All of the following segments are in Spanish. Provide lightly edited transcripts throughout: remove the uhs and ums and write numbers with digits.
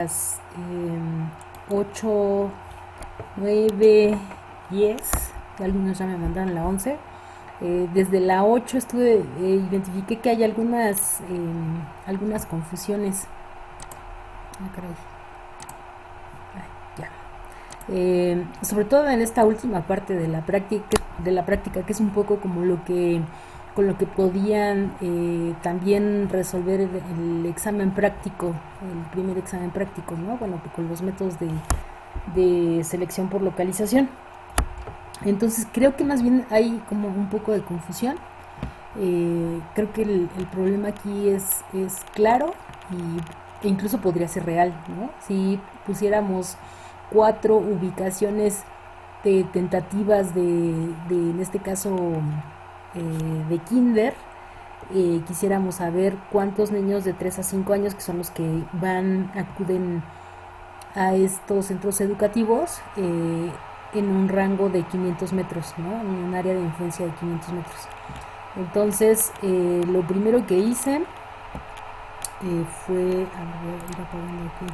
las 8, 9, 10, algunos ya me mandaron la 11. Desde la 8 identifiqué que hay algunas confusiones. Ah, caray. Ya. Sobre todo en esta última parte de la práctica, que es un poco como con lo que podían también resolver el examen práctico, el primer examen práctico, ¿no? Bueno, con los métodos de selección por localización. Entonces creo que más bien hay como un poco de confusión. Creo que el problema aquí es claro e incluso podría ser real, ¿no? Si pusiéramos 4 ubicaciones tentativas en este caso, de kinder, quisiéramos saber cuántos niños de 3 a 5 años, que son los que acuden a estos centros educativos, en un rango de 500 metros, ¿no? En un área de influencia de 500 metros. Entonces, lo primero que hice fue, a ver, ir apagando aquí.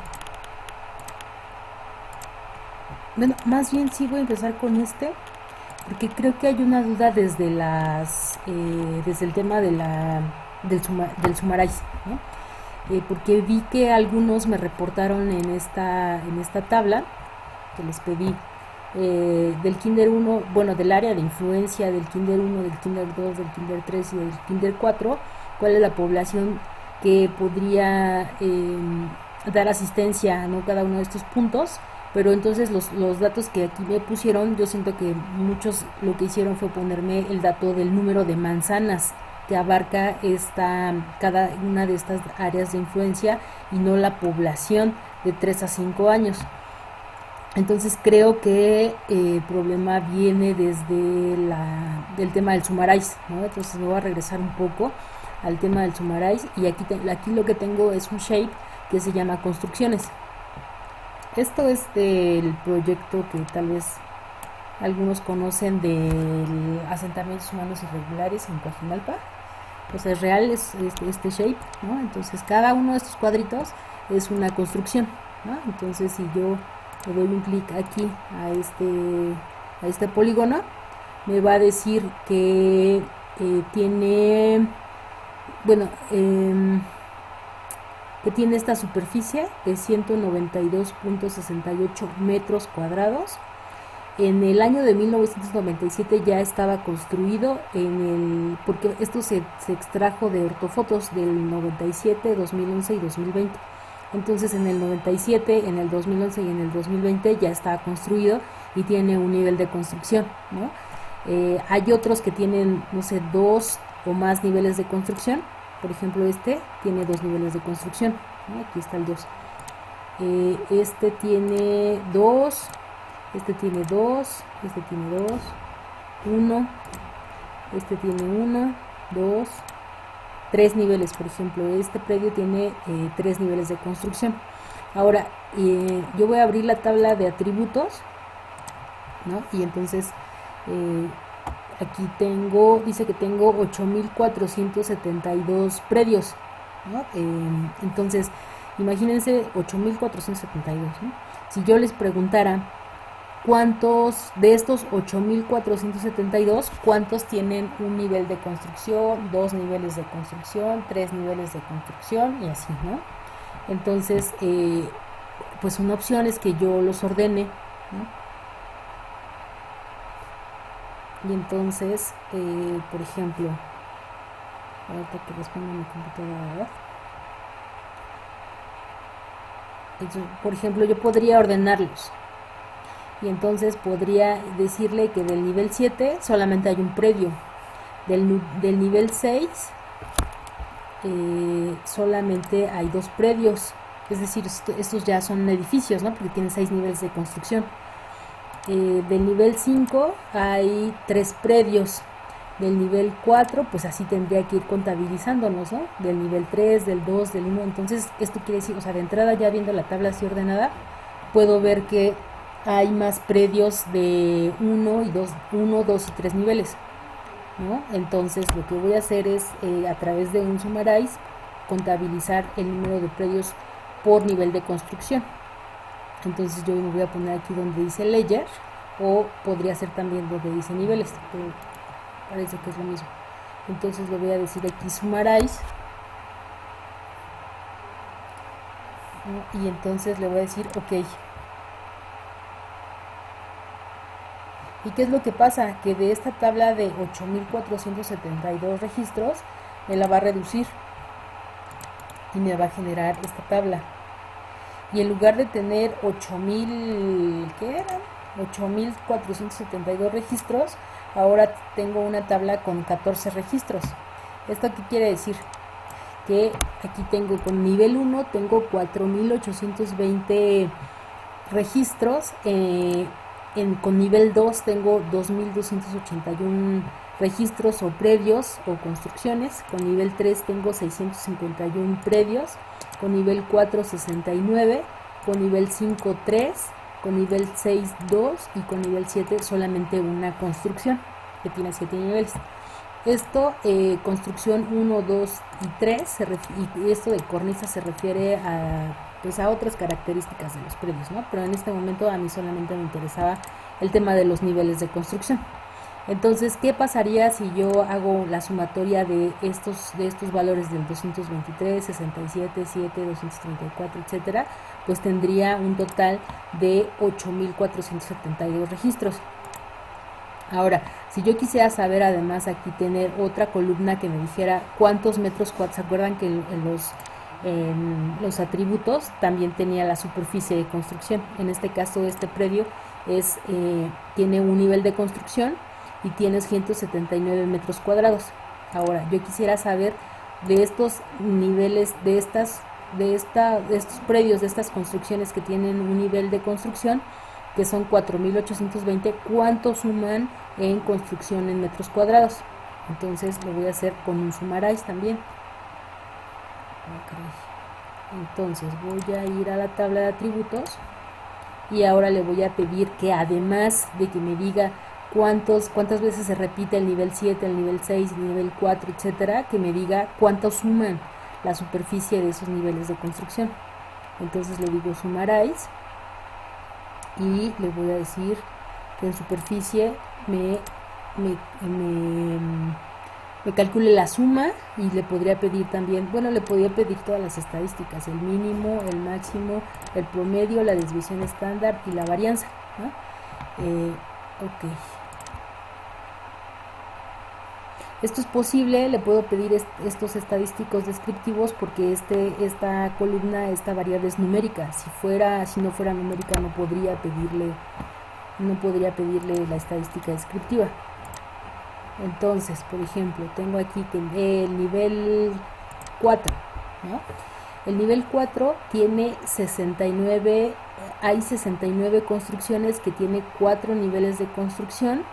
Bueno, más bien sí voy a empezar con porque creo que hay una duda desde el tema del Sumarais, ¿no? Porque vi que algunos me reportaron en esta tabla que les pedí, del Kinder 1, bueno, del área de influencia del Kinder 1, del Kinder 2, del Kinder 3 y del Kinder 4, cuál es la población que podría dar asistencia a, ¿no?, cada uno de estos puntos. Pero entonces los datos que aquí me pusieron, yo siento que muchos lo que hicieron fue ponerme el dato del número de manzanas que abarca cada una de estas áreas de influencia, y no la población de 3 a 5 años. Entonces creo que el problema viene del tema del Sumarais, ¿no? Entonces me voy a regresar un poco al tema del Sumarais, y aquí lo que tengo es un shape que se llama construcciones. Esto es del proyecto que tal vez algunos conocen, del asentamientos humanos irregulares en Coajimalpa. Pues es real, es este shape, ¿no? Entonces cada uno de estos cuadritos es una construcción, ¿no? Entonces si yo le doy un clic aquí a este polígono, me va a decir que tiene, bueno, que tiene esta superficie de 192.68 metros cuadrados. En el año de 1997 ya estaba construido, porque esto se extrajo de ortofotos del 97, 2011 y 2020. Entonces en el 97, en el 2011 y en el 2020 ya estaba construido y tiene un nivel de construcción, ¿no? Hay otros que tienen, no sé, 2 o más niveles de construcción. Por ejemplo, este tiene 2 niveles de construcción, ¿no? Aquí está el 2. Este tiene 2, este tiene 2, este tiene 2, 1, este tiene 1, 2, 3 niveles. Por ejemplo, este predio tiene 3 niveles de construcción. Ahora, yo voy a abrir la tabla de atributos, ¿no? Y entonces aquí dice que tengo 8.472 predios, ¿no? Entonces, imagínense 8.472, ¿no? Si yo les preguntara cuántos de estos 8.472, cuántos tienen un nivel de construcción, 2 niveles de construcción, 3 niveles de construcción y así, ¿no? Entonces, pues una opción es que yo los ordene, ¿no? Y entonces, por ejemplo, ahorita que respondo mi computadora, por ejemplo, yo podría ordenarlos. Y entonces podría decirle que del nivel 7 solamente hay un predio. Del nivel 6 solamente hay 2 predios. Es decir, estos ya son edificios, ¿no? Porque tienen 6 niveles de construcción. Del nivel 5 hay 3 predios. Del nivel 4, pues así tendría que ir contabilizándonos, ¿no? Del nivel 3, del 2, del 1. Entonces, esto quiere decir, o sea, de entrada, ya viendo la tabla así ordenada, puedo ver que hay más predios de 1, 2 y 3 niveles, ¿no? Entonces, lo que voy a hacer es, a través de un Sumarais, contabilizar el número de predios por nivel de construcción. Entonces yo me voy a poner aquí donde dice layer, o podría ser también donde dice niveles, pero parece que es lo mismo. Entonces le voy a decir aquí summarize, ¿no? Y entonces le voy a decir ok. ¿Y qué es lo que pasa? Que de esta tabla de 8.472 registros me la va a reducir y me va a generar esta tabla. Y en lugar de tener 8.000, ¿qué eran? 8.472 registros, ahora tengo una tabla con 14 registros. ¿Esto qué quiere decir? Que aquí tengo con nivel 1 tengo 4.820 registros, con nivel 2 tengo 2.281 registros o predios o construcciones, con nivel 3 tengo 651 predios, con nivel 4 69, con nivel 5 3, con nivel 6 2 y con nivel 7 solamente una construcción que tiene 7 niveles. Esto, construcción 1, 2 y 3, y esto de cornisa se refiere pues a otras características de los predios, ¿no? Pero en este momento a mí solamente me interesaba el tema de los niveles de construcción. Entonces, ¿qué pasaría si yo hago la sumatoria de estos valores del 223, 67, 7, 234, etcétera? Pues tendría un total de 8.472 registros. Ahora, si yo quisiera saber además aquí tener otra columna que me dijera cuántos metros cuadrados, ¿se acuerdan que en los atributos también tenía la superficie de construcción? En este caso este predio tiene un nivel de construcción y tiene 179 metros cuadrados. Ahora, yo quisiera saber de estos niveles, de estos predios, de estas construcciones que tienen un nivel de construcción, que son 4.820, ¿cuánto suman en construcción en metros cuadrados? Entonces lo voy a hacer con un summarize también. Entonces voy a ir a la tabla de atributos y ahora le voy a pedir que, además de que me diga cuántas veces se repite el nivel 7, el nivel 6, el nivel 4, etcétera, que me diga cuánto suman la superficie de esos niveles de construcción. Entonces le digo summarize y le voy a decir que en superficie me calcule la suma, y le podría pedir también, bueno, le podría pedir todas las estadísticas, el mínimo, el máximo, el promedio, la desviación estándar y la varianza, ¿no? Ok. Esto es posible, le puedo pedir estos estadísticos descriptivos porque esta columna, esta variable es numérica. Si no fuera numérica no podría pedirle la estadística descriptiva. Entonces, por ejemplo, tengo aquí que el nivel 4, ¿no? El nivel 4 tiene 69, hay 69 construcciones que tiene 4 niveles de construcción.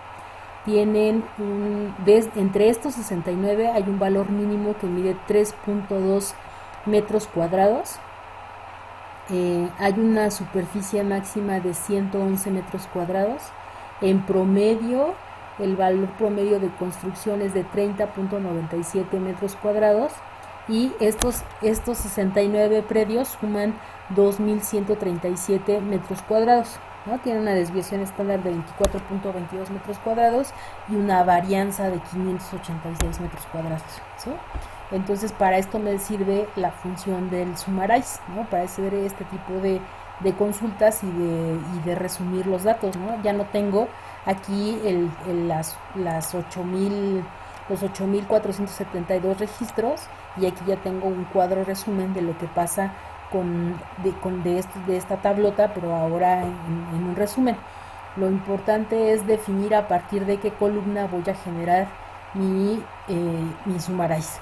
Tienen entre estos 69 hay un valor mínimo que mide 3.2 metros cuadrados. Hay una superficie máxima de 111 metros cuadrados. En promedio, el valor promedio de construcción es de 30.97 metros cuadrados. Y estos 69 predios suman 2.137 metros cuadrados, ¿no? Tiene una desviación estándar de 24.22 metros cuadrados y una varianza de 586 metros cuadrados, ¿sí? Entonces, para esto me sirve la función del summarize, ¿no? Para hacer este tipo de consultas y de resumir los datos, ¿no? Ya no tengo aquí los 8.472 registros, y aquí ya tengo un cuadro resumen de lo que pasa de esta tablota, pero ahora en un resumen. Lo importante es definir a partir de qué columna voy a generar mi summarize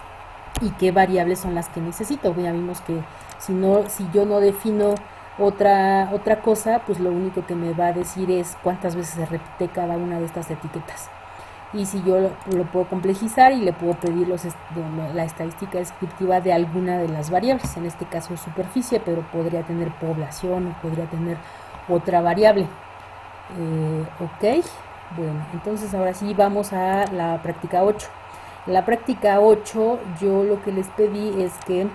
y qué variables son las que necesito. Ya vimos que si yo no defino otra cosa, pues lo único que me va a decir es cuántas veces se repite cada una de estas etiquetas. Y si yo lo puedo complejizar y le puedo pedir la estadística descriptiva de alguna de las variables, en este caso superficie, pero podría tener población o podría tener otra variable. Ok, bueno, entonces ahora sí vamos a la práctica 8. En la práctica 8 yo lo que les pedí es que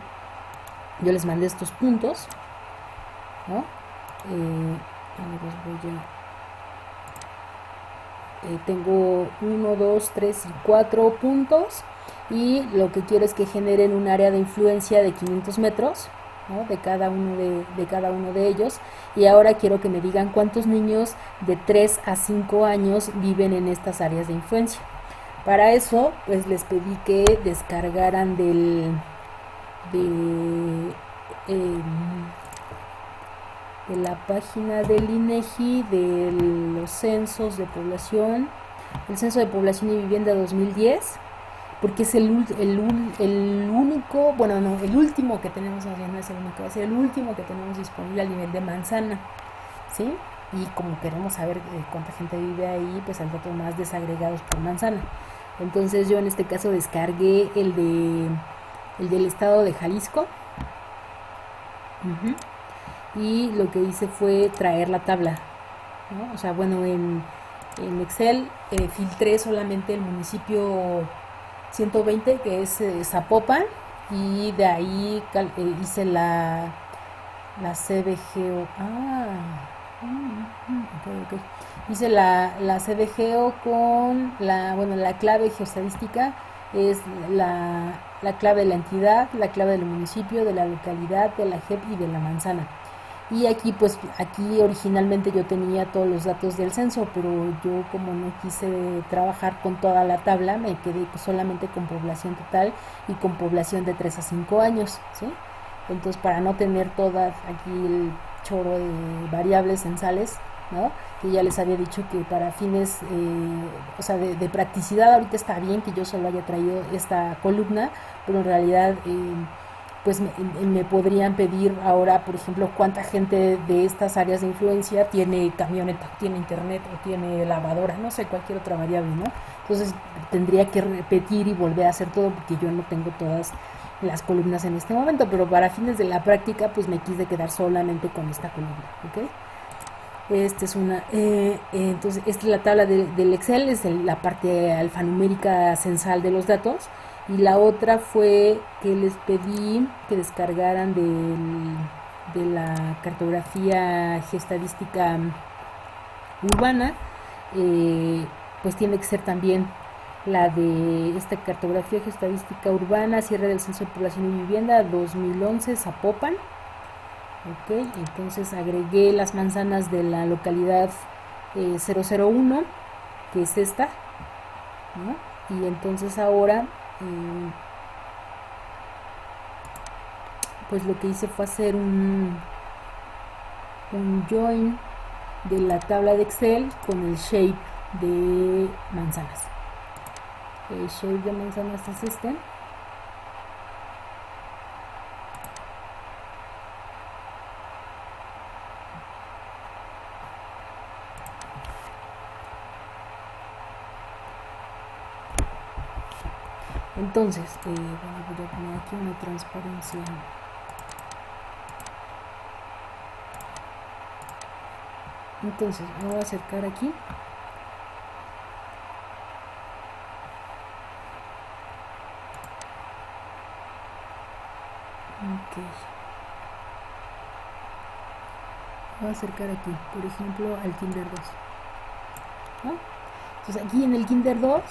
yo les mandé estos puntos, ¿no? Tengo 1, 2, 3 y 4 puntos y lo que quiero es que generen un área de influencia de 500 metros, ¿no? de cada uno de ellos, y ahora quiero que me digan cuántos niños de 3 a 5 años viven en estas áreas de influencia. Para eso pues les pedí que descargaran de la página del INEGI de los censos de población, el censo de población y vivienda 2010, porque es el único, bueno, no, el último que tenemos, no es el único, es el último que tenemos disponible a nivel de manzana, ¿sí? Y como queremos saber cuánta gente vive ahí, pues hay datos más desagregados por manzana. Entonces yo en este caso descargué el del estado de Jalisco. Y lo que hice fue traer la tabla, ¿no? O sea, bueno, en Excel filtré solamente el municipio 120, que es Zapopan, y de ahí hice la CDGO. Okay. Hice la CDGO con la clave geoestadística es la clave de la entidad, la clave del municipio, de la localidad, de la JEP y de la manzana. Y aquí pues aquí originalmente yo tenía todos los datos del censo, pero yo como no quise trabajar con toda la tabla, me quedé solamente con población total y con población de 3 a 5 años, ¿sí? Entonces para no tener todas aquí el chorro de variables censales, ¿no? Que ya les había dicho que para fines o sea de practicidad ahorita está bien que yo solo haya traído esta columna, pero en realidad pues me podrían pedir ahora, por ejemplo, cuánta gente de estas áreas de influencia tiene camioneta, tiene internet o tiene lavadora, no sé, cualquier otra variable, ¿no? Entonces tendría que repetir y volver a hacer todo porque yo no tengo todas las columnas en este momento, pero para fines de la práctica pues me quise quedar solamente con esta columna, ¿ok? Esta es una, entonces esta es la tabla del Excel, es la parte alfanumérica censal de los datos, y la otra fue que les pedí que descargaran de la cartografía geostadística urbana, pues tiene que ser también la de esta cartografía geostadística urbana, cierre del censo de población y vivienda 2011 Zapopan. Ok, entonces agregué las manzanas de la localidad 001, que es esta, ¿no? Y entonces ahora pues lo que hice fue hacer un join de la tabla de Excel con el shape de manzanas. El shape de manzanas es este. Entonces, bueno, voy a poner aquí una transparencia. Entonces, me voy a acercar aquí. Ok. Voy a acercar aquí, por ejemplo, al Kinder 2. ¿No? Entonces, aquí en el Kinder 2,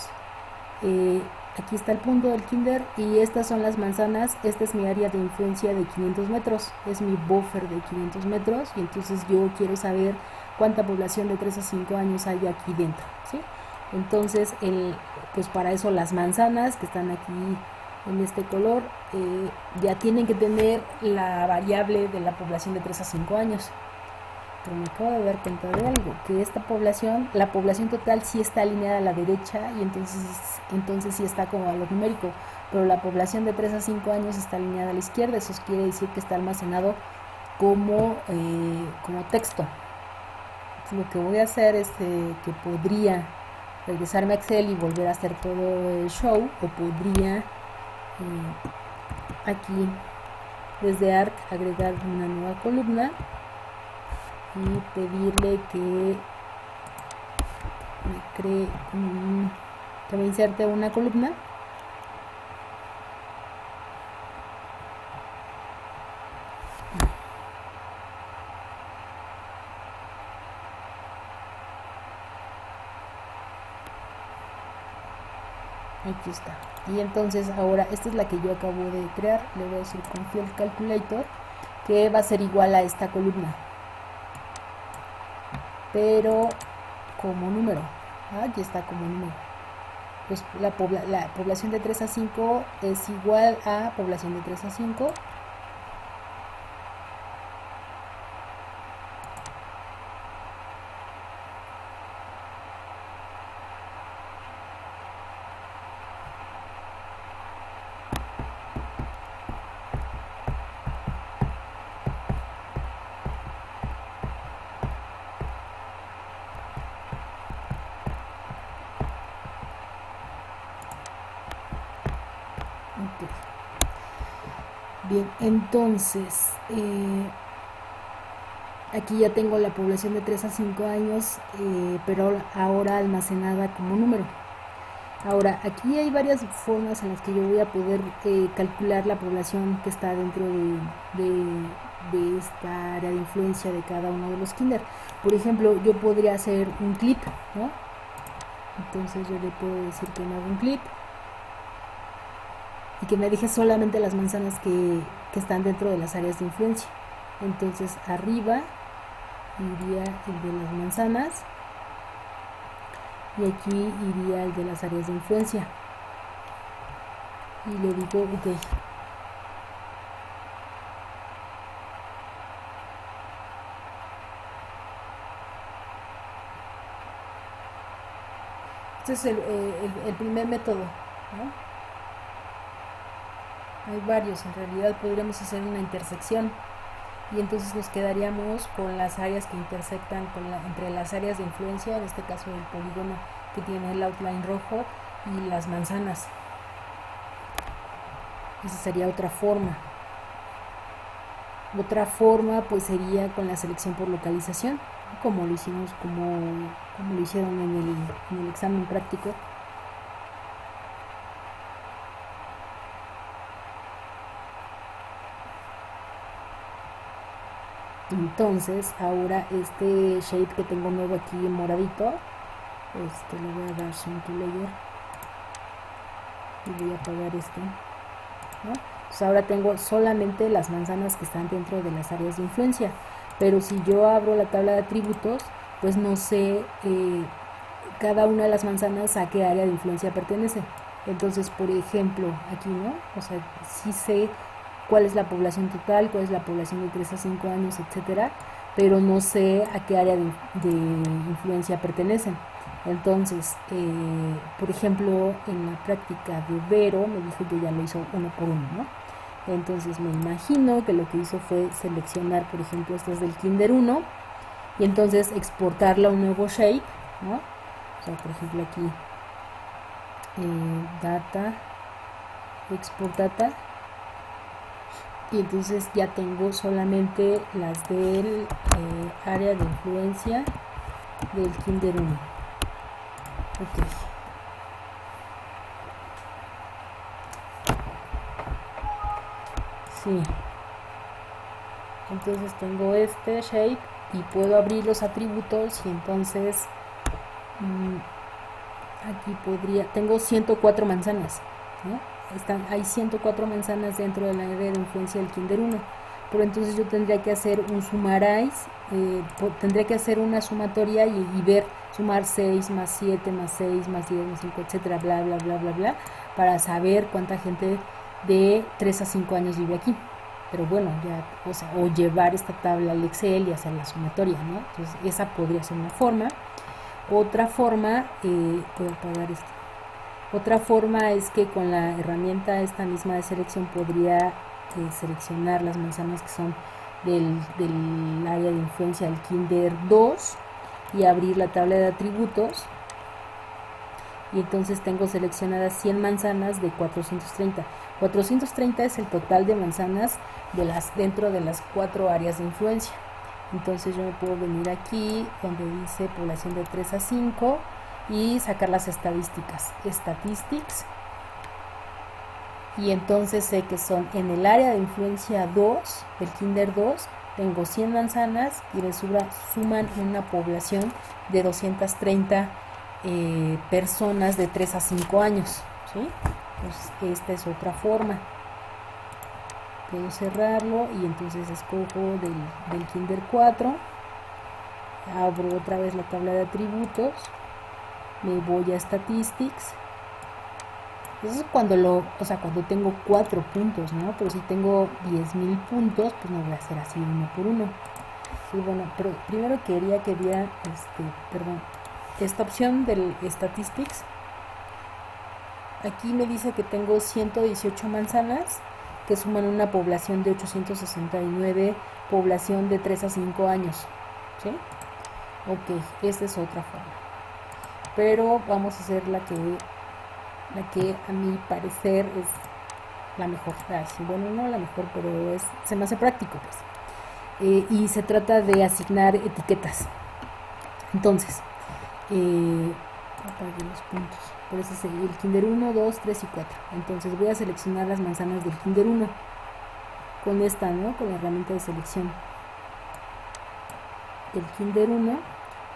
aquí está el punto del Kinder y estas son las manzanas. Esta es mi área de influencia de 500 metros, es mi buffer de 500 metros, y entonces yo quiero saber cuánta población de 3 a 5 años hay aquí dentro, ¿sí? Entonces, pues para eso las manzanas que están aquí en este color ya tienen que tener la variable de la población de 3 a 5 años. Pero me acabo de dar cuenta de algo, que esta población, la población total sí está alineada a la derecha y entonces sí está como valor numérico, pero la población de 3 a 5 años está alineada a la izquierda. Eso quiere decir que está almacenado como texto. Entonces, lo que voy a hacer es que podría regresarme a Excel y volver a hacer todo el show, o podría aquí desde ARC agregar una nueva columna y pedirle que me cree que me inserte una columna. Aquí está. Y entonces ahora, esta es la que yo acabo de crear. Le voy a decir con Field Calculator que va a ser igual a esta columna, pero como número. Aquí está como número. Pues la población de 3 a 5 es igual a población de 3 a 5. Okay. Bien, entonces aquí ya tengo la población de 3 a 5 años, pero ahora almacenada como número. Ahora, aquí hay varias formas en las que yo voy a poder calcular la población que está dentro de esta área de influencia de cada uno de los kinder. Por ejemplo, yo podría hacer un clip, ¿no? Entonces yo le puedo decir que me haga un clip y que me deje solamente las manzanas que están dentro de las áreas de influencia. Entonces arriba iría el de las manzanas y aquí iría el de las áreas de influencia y le digo ok. Este es el primer método, ¿no? Hay varios, en realidad podríamos hacer una intersección y entonces nos quedaríamos con las áreas que intersectan entre las áreas de influencia, en este caso el polígono que tiene el outline rojo y las manzanas. Esa sería otra forma. Otra forma pues sería con la selección por localización, como lo hicimos, como lo hicieron en el examen práctico. Entonces ahora este shape que tengo nuevo aquí en moradito, le voy a dar zoom to layer y voy a apagar este, ¿no? Entonces ahora tengo solamente las manzanas que están dentro de las áreas de influencia, pero si yo abro la tabla de atributos, pues no sé cada una de las manzanas a qué área de influencia pertenece. Entonces, por ejemplo, aquí, ¿no? O sea, sí sé cuál es la población total, cuál es la población de 3 a 5 años, etcétera, pero no sé a qué área de influencia pertenecen. Entonces, por ejemplo, en la práctica de Vero me dijo que ya lo hizo uno por uno, ¿no? Entonces me imagino que lo que hizo fue seleccionar, por ejemplo, estas del Kinder 1 y entonces exportarla a un nuevo shape, ¿no? O sea, por ejemplo aquí, data, export data, y entonces ya tengo solamente las del área de influencia del Kinder 1. Ok. Sí. Entonces tengo este shape y puedo abrir los atributos y entonces aquí tengo 104 manzanas, ¿no? Hay 104 manzanas dentro de la área de influencia del Kinder 1, pero entonces yo tendría que hacer un summarize, tendría que hacer una sumatoria y ver, sumar 6 más 7 más 6 más 10 más 5, etcétera, bla, bla, bla, bla, bla, para saber cuánta gente de 3 a 5 años vive aquí. Pero bueno, ya, o llevar esta tabla al Excel y hacer la sumatoria, ¿no? Entonces esa podría ser una forma. Otra forma, voy a apagar esto. Otra forma es que con la herramienta esta misma de selección podría seleccionar las manzanas que son del área de influencia del Kinder 2 y abrir la tabla de atributos y entonces tengo seleccionadas 100 manzanas de 430. 430 es el total de manzanas dentro de las 4 áreas de influencia. Entonces yo me puedo venir aquí donde dice población de 3 a 5 y sacar las estadísticas, statistics, y entonces sé que son en el área de influencia 2 del Kinder 2 tengo 100 manzanas y me suman una población de 230 personas de 3 a 5 años, ¿sí? Pues esta es otra forma. Puedo cerrarlo y entonces escojo del Kinder 4, abro otra vez la tabla de atributos, me voy a Statistics. Eso es cuando cuando tengo 4 puntos, ¿no? Pero si tengo 10,000 puntos, pues no voy a hacer así uno por uno. Y bueno, pero primero quería que viera esta opción del Statistics. Aquí me dice que tengo 118 manzanas que suman una población de 869, población de 3 a 5 años, ¿sí? Ok, esta es otra forma. Pero vamos a hacer la que a mi parecer es la mejor. Bueno, no la mejor, pero se me hace práctico, pues. Y se trata de asignar etiquetas. Entonces, apagué los puntos. Por eso es el Kinder 1, 2, 3 y 4. Entonces voy a seleccionar las manzanas del Kinder 1 con esta, ¿no? Con la herramienta de selección del Kinder 1,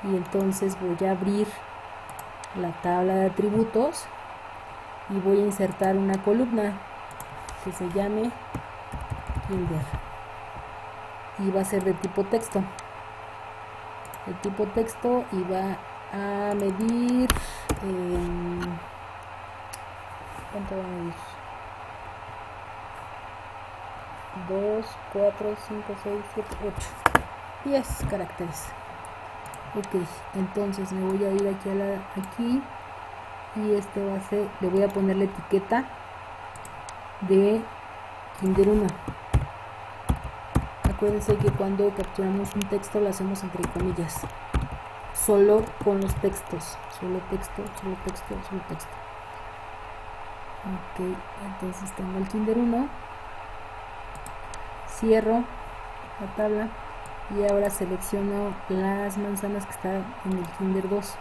y entonces voy a abrir la tabla de atributos y voy a insertar una columna que se llame Kinder y va a ser de tipo texto. De tipo texto y va a medir ¿cuánto va a medir? 2, 4, 5, 6, 7, 8, 10 caracteres. Ok, entonces me voy a ir aquí y este va a ser, le voy a poner la etiqueta de Kinder 1. Acuérdense que cuando capturamos un texto lo hacemos entre comillas, solo con los textos, solo texto. Ok, entonces tengo el Kinder 1, cierro la tabla y ahora selecciono las manzanas que están en el Kinder 2.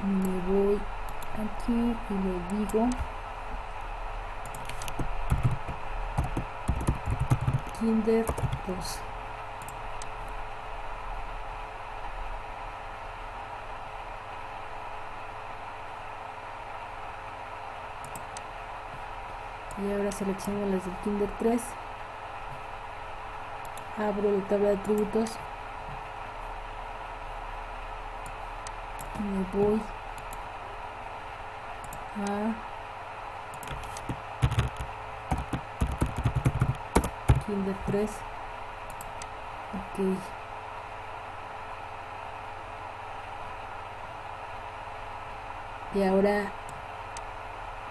Me voy aquí y le digo Kinder 2. Y ahora selecciono las del Kinder 3, abro la tabla de atributos, me voy a Kinder 3, ok, y ahora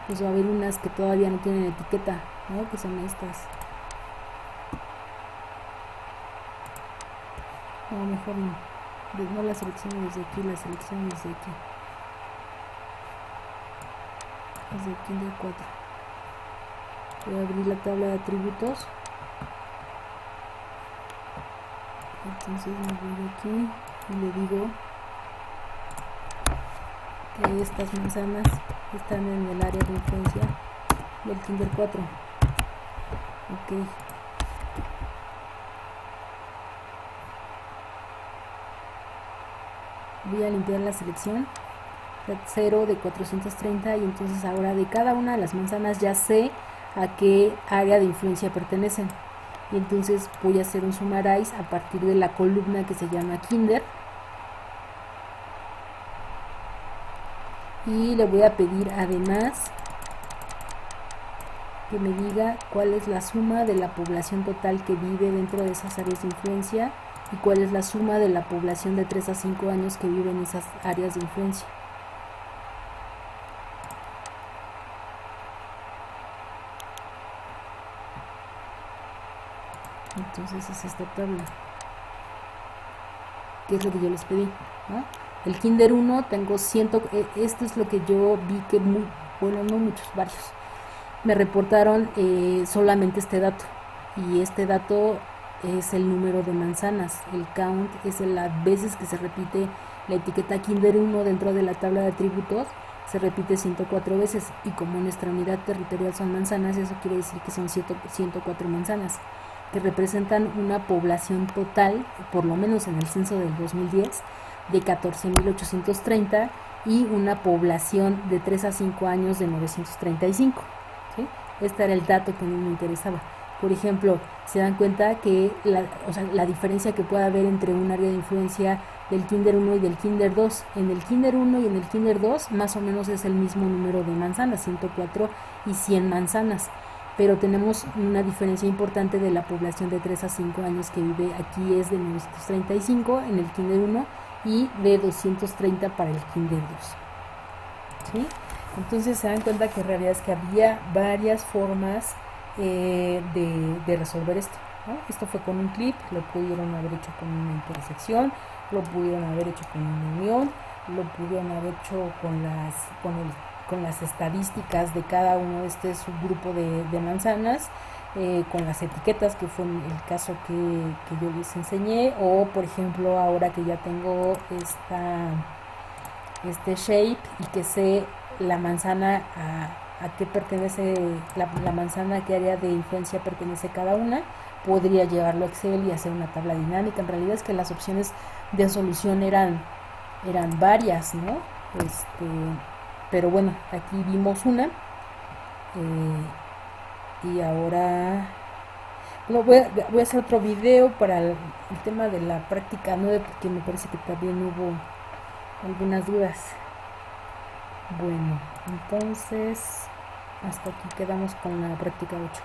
pues va a haber unas que todavía no tienen etiqueta, ¿no? Que son estas. No, mejor no. No la selecciono desde aquí, la selecciono desde aquí. Desde el Kinder 4. Voy a abrir la tabla de atributos. Entonces me voy aquí y le digo que estas manzanas están en el área de influencia del Kinder 4. Ok. Voy a limpiar la selección 0 de 430 y entonces ahora de cada una de las manzanas ya sé a qué área de influencia pertenecen. Y entonces voy a hacer un summarize a partir de la columna que se llama Kinder. Y le voy a pedir además que me diga cuál es la suma de la población total que vive dentro de esas áreas de influencia y cuál es la suma de la población de 3 a 5 años que vive en esas áreas de influencia. Entonces es esta tabla, que es lo que yo les pedí, ¿no? El Kinder 1 tengo 100, esto es lo que yo vi que no muchos, varios me reportaron solamente este dato, y este dato es el número de manzanas. El count es las veces que se repite la etiqueta Kinder 1 dentro de la tabla de atributos, se repite 104 veces, y como nuestra unidad territorial son manzanas, eso quiere decir que son 104 manzanas, que representan una población total, por lo menos en el censo del 2010, de 14.830, y una población de 3 a 5 años de 935. ¿Sí? Este era el dato que a mí me interesaba. Por ejemplo, se dan cuenta que la diferencia que puede haber entre un área de influencia del Kinder 1 y del Kinder 2. En el Kinder 1 y en el Kinder 2 más o menos es el mismo número de manzanas, 104 y 100 manzanas. Pero tenemos una diferencia importante de la población de 3 a 5 años que vive aquí, es de 935 en el Kinder 1 y de 230 para el Kinder 2. ¿Sí? Entonces se dan cuenta que en realidad es que había varias formas de resolver esto, ¿no? Esto fue con un clip, lo pudieron haber hecho con una intersección, lo pudieron haber hecho con una unión, lo pudieron haber hecho con las estadísticas de cada uno de este subgrupo de manzanas, con las etiquetas, que fue el caso que yo les enseñé, o por ejemplo ahora que ya tengo este shape y que sé la manzana a qué pertenece, la manzana, a qué área de influencia pertenece cada una, podría llevarlo a Excel y hacer una tabla dinámica. En realidad es que las opciones de solución eran varias, ¿no? Pero bueno, aquí vimos una, y ahora voy a hacer otro video para el tema de la práctica 9 porque me parece que también hubo algunas dudas. Bueno, entonces hasta aquí quedamos con la práctica 8.